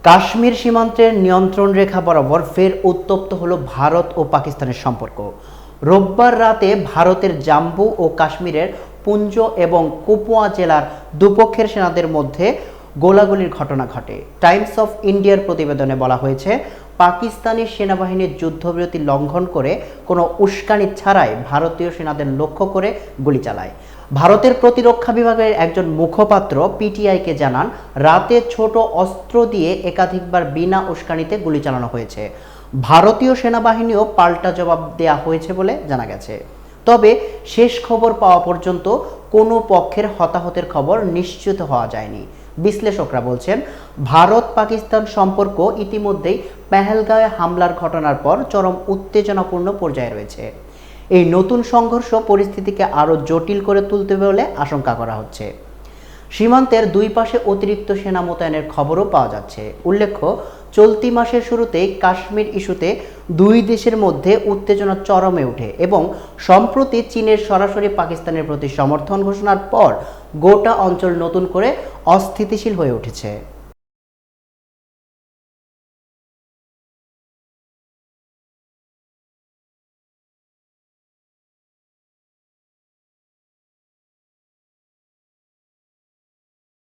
কাশ্মীর সীমান্তের নিয়ন্ত্রণ রেখা বরাবর ফের উত্তপ্ত হলো ভারত ও পাকিস্তানের সম্পর্ক। রোববার রাতে ভারতের জাম্মু ও কাশ্মীরের পুঞ্চ এবং কুপওয়া জেলার দুপক্ষের সেনাদের মধ্যে গোলাগুলির ঘটনা ঘটে। টাইমস অফ ইন্ডিয়ার প্রতিবেদনে বলা হয়েছে, পাকিস্তানি সেনাবাহিনীর যুদ্ধবিরতি লঙ্ঘন করে কোনো উস্কানি ছাড়াই ভারতীয় সেনাদের লক্ষ্য করে গুলি চালায়। ভারতের প্রতিরক্ষা বিভাগের একজন মুখপাত্র পিটিআইকে জানান, রাতে ছোট অস্ত্র দিয়ে একাধিকবার বিনা উস্কানিতে গুলি চালানো হয়েছে। ভারতীয় সেনাবাহিনীও পাল্টা জবাব দেয়া হয়েছে বলে জানা গেছে। তবে শেষ খবর পাওয়া পর্যন্ত কোনো পক্ষের হতাহতের খবর নিশ্চিত হওয়া যায়নি। বিশ্লেষকরা বলছেন, ভারত পাকিস্তান সম্পর্ক ইতিমধ্যেই পেহেলগাঁওয়ে হামলার ঘটনার পর চরম উত্তেজনাপূর্ণ পর্যায়ে রয়েছে। এই নতুন সংঘর্ষ পরিস্থিতিকে আরও জটিল করে তুলতে বলে আশঙ্কা করা হচ্ছে। সীমান্তের দুই পাশে অতিরিক্ত সেনা মোতায়েনের খবরও পাওয়া যাচ্ছে। উল্লেখ্য, চলতি মাসের শুরুতেই কাশ্মীর ইস্যুতে দুই দেশের মধ্যে উত্তেজনা চরমে ওঠে এবং সম্প্রতি চীনের সরাসরি পাকিস্তানের প্রতি সমর্থন ঘোষণার পর গোটা অঞ্চল নতুন করে অস্থিতিশীল হয়ে উঠেছে।